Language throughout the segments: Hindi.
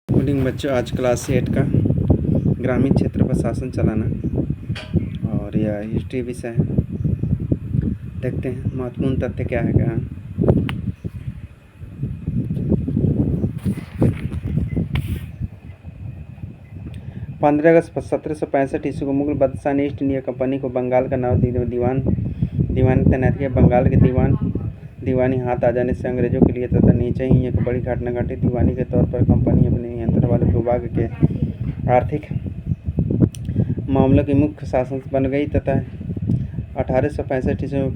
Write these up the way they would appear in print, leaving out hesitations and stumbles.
गुड बच्चों, आज क्लास 8 का ग्रामीण क्षेत्र पर शासन चलाना और यह हिस्ट्री विषय है। देखते हैं महत्वपूर्ण तथ्य क्या है। क्या 15 अगस्त 1765 ईस्वी को मुगल बादशाह ने ईस्ट इंडिया कंपनी को बंगाल का नाम दीवान तैनात किया। बंगाल के दीवानी हाथ आ जाने से अंग्रेजों के लिए तथा नीचे ही एक बड़ी घटना घटी। दीवानी के तौर पर कंपनी अपने नियंत्रण वाले भूभाग के आर्थिक मामलों की मुख्य शासन बन गई तथा 1865 ईस्वी में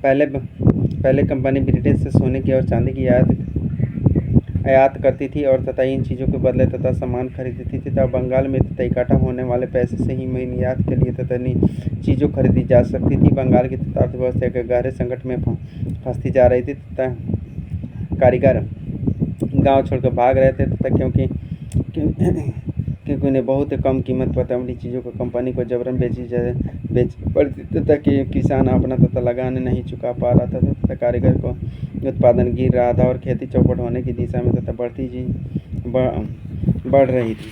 पहले कंपनी ब्रिटिश से सोने की और चांदी की आयात करती थी और तथा इन चीज़ों के बदले तथा सामान खरीदती थी तथा बंगाल में तथा इकट्ठा होने वाले पैसे से ही निर्यात के लिए तथा चीज़ों खरीदी जा सकती थी। बंगाल की तथा अर्थव्यवस्था के गहरे संकट में फंसती जा रही थी तथा कारीगर गांव छोड़कर भाग रहे थे तथा क्योंकि उन्हें बहुत कम कीमत पर अपनी चीज़ों को कंपनी को जबरन बेच पड़ती तथा किसान अपना तथा लगाने नहीं चुका पा रहा था तथा कारीगर को उत्पादन गिर रहा था और खेती चौपट होने की दिशा में तथा बढ़ रही थी।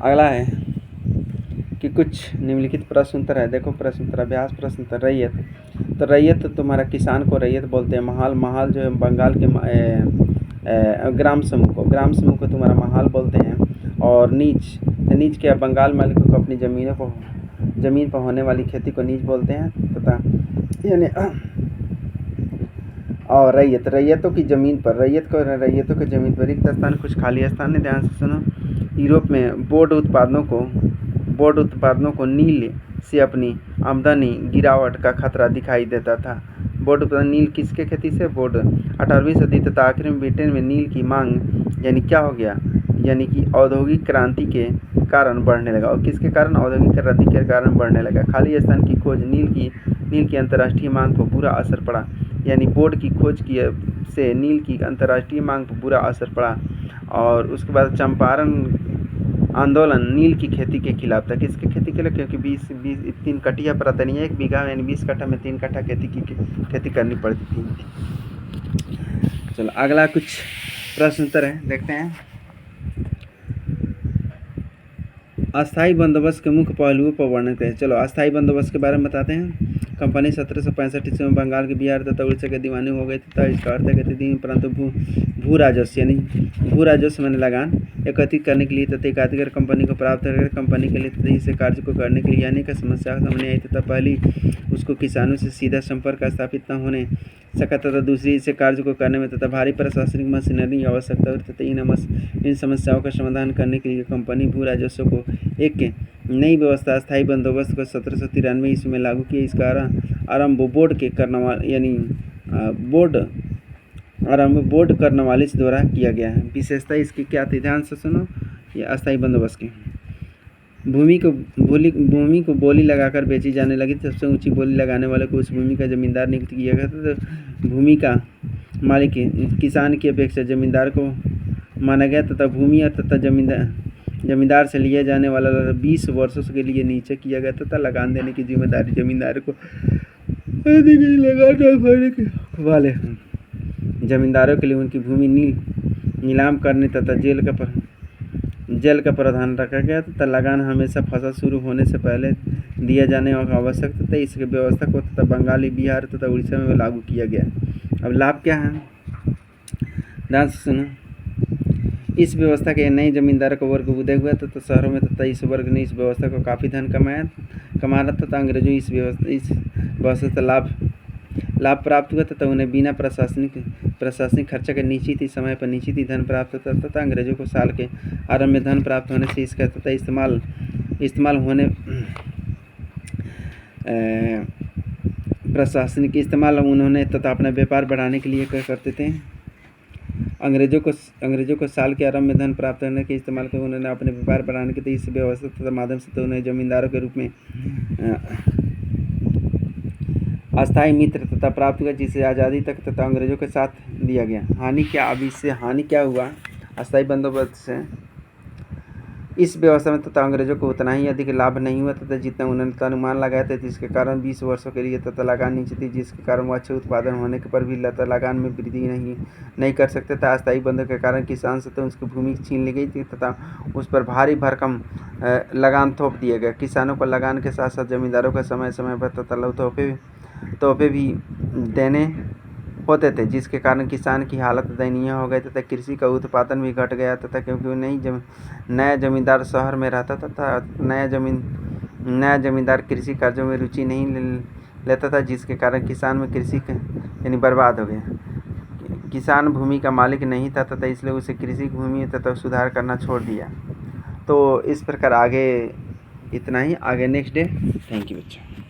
अगला है कि कुछ निम्नलिखित प्रश्न उत्तर है। देखो प्रश्न उत्तर अभ्यास। प्रश्न उत्तर रैयत। तो रैयत तो तुम्हारा किसान को रैयत बोलते हैं। महाल जो है बंगाल के ग्राम समूह को तुम्हारा महाल बोलते हैं। और नीच के बंगाल मालिकों को अपनी ज़मीन पर होने वाली खेती को नीच बोलते हैं तथा यानी और रैयतों की ज़मीन पर रैयतों की ज़मीन पर रिक्त स्थान कुछ खाली स्थान है। ध्यान से सुनो। यूरोप में बोर्ड उत्पादनों को नील से अपनी आमदनी गिरावट का खतरा दिखाई देता था। बोर्ड उत्पादन नील किसके खेती से? बोर्ड। 18वीं सदी तथा आखिर में ब्रिटेन में नील की मांग यानी क्या हो गया, यानी कि औद्योगिक क्रांति के कारण बढ़ने लगा। और किसके कारण? औद्योगिक क्रांति के कारण बढ़ने लगा। खाली स्थान की खोज नील की अंतर्राष्ट्रीय मांग पर बुरा असर पड़ा। यानी बोर्ड की खोज से नील की अंतर्राष्ट्रीय मांग पर बुरा असर पड़ा। और उसके बाद चंपारण आंदोलन नील की खेती के खिलाफ था। किसके खेती के लिए? क्योंकि 3 कट्ठिया पड़ता नहीं है, 1 बीघा यानी 20 कट्ठा में 3 कट्ठा खेती करनी पड़ती थी। चलो अगला कुछ प्रश्न उत्तर है, देखते हैं। अस्थायी बंदोबस्त के मुख्य पहलुओं पर वर्णन करें। चलो अस्थायी बंदोबस्त के बारे में बताते हैं। कंपनी 1765 ईस्वी में बंगाल के बिहार तथा उड़ीसा के दीवानी हो गई तथा इसका अर्थ कहते थी, परंतु भू राजस्व मैंने लगान एकत्रित करने के लिए तथा एकाधिकार कंपनी को प्राप्त कर कंपनी के लिए तथा इसे कार्य को करने के लिए अनेक समस्या सामने आई तथा पहली उसको किसानों से सीधा संपर्क स्थापित न होने सका तथा दूसरी इसे कार्य को करने में तथा भारी प्रशासनिक मशीनरी की आवश्यकता हुई तथा इन समस्याओं का समाधान करने के लिए कंपनी भू राजस्व को एक नई व्यवस्था स्थायी बंदोबस्त को 1793 ईस्वी में लागू किया। इसका आरंभ बोर्ड कर्नवालिस द्वारा किया गया है। विशेषता इसकी क्या थी? ध्यान से सुनो। ये अस्थायी बंदोबस्त की भूमि को बोली लगाकर बेची जाने लगी। सबसे ऊंची बोली लगाने वाले को उस भूमि का जमींदार नियुक्त किया गया था। तो भूमि का मालिक किसान की अपेक्षा जमींदार को माना गया तथा भूमि तथा जमींदार से लिया जाने वाला 20 वर्षों के लिए नीचे किया गया तथा लगान देने की जिम्मेदारी जमींदार को वाले जमींदारों के लिए उनकी भूमि नीलाम करने तथा जेल का प्रावधान रखा गया तथा लगान हमेशा फसल शुरू होने से पहले दिया जाने आवश्यक तथा इसकी व्यवस्था को तथा बंगाली बिहार तथा उड़ीसा में लागू किया गया। अब लाभ क्या है? ध्यान से सुनो। इस व्यवस्था के नए जमींदारों का वर्ग उदय हुआ तथा शहरों में तथा इस वर्ग ने इस व्यवस्था को काफ़ी धन कमा रहा तथा अंग्रेजों इस व्यवस्था से लाभ प्राप्त हुआ तथा उन्हें बिना प्रशासनिक खर्चा के निश्चित ही समय पर निश्चित ही धन प्राप्त होता तथा अंग्रेजों को साल के आरंभ में धन प्राप्त होने से इसका तथा इस्तेमाल होने प्रशासनिक इस्तेमाल उन्होंने तथा अपना व्यापार बढ़ाने के लिए क्या करते थे? अंग्रेजों को साल के आरंभ में धन प्राप्त करने के इस्तेमाल कर उन्होंने अपने व्यापार बढ़ाने के लिए इस व्यवस्था तथा माध्यम से तो उन्हें जमींदारों के रूप में अस्थायी मित्र तथा प्राप्त हुआ जिसे आज़ादी तक तथा अंग्रेजों के साथ दिया गया। हानि क्या? अब इससे हानि क्या हुआ अस्थायी बंदोबस्त से? इस व्यवस्था में तथा अंग्रेजों को उतना ही अधिक लाभ नहीं हुआ तथा जितना उन्होंने अनुमान लगाया था, जिसके कारण 20 वर्षों के लिए तथा लगान नीचे थी, जिसके कारण वह अच्छे उत्पादन होने पर भी लगान में वृद्धि नहीं कर सकते थे। अस्थायी बंधों के कारण किसान से तो उसकी भूमि छीन ली गई थी तथा उस पर भारी भरकम लगान थोप दिए गए। किसानों को लगान के साथ साथ जमींदारों को समय समय पर तथा तोहफे भी देने होते थे, जिसके कारण किसान की हालत दयनीय हो गई तथा कृषि का उत्पादन भी घट गया तथा क्योंकि नया जमींदार शहर में रहता था तथा नया जमींदार कृषि कार्यों में रुचि नहीं लेता था, जिसके कारण किसान में कृषि यानी बर्बाद हो गया। किसान भूमि का मालिक नहीं था तथा इसलिए उसे कृषि भूमि तथा सुधार करना छोड़ दिया। तो इस प्रकार आगे इतना ही, आगे नेक्स्ट डे। थैंक यू बच्चों।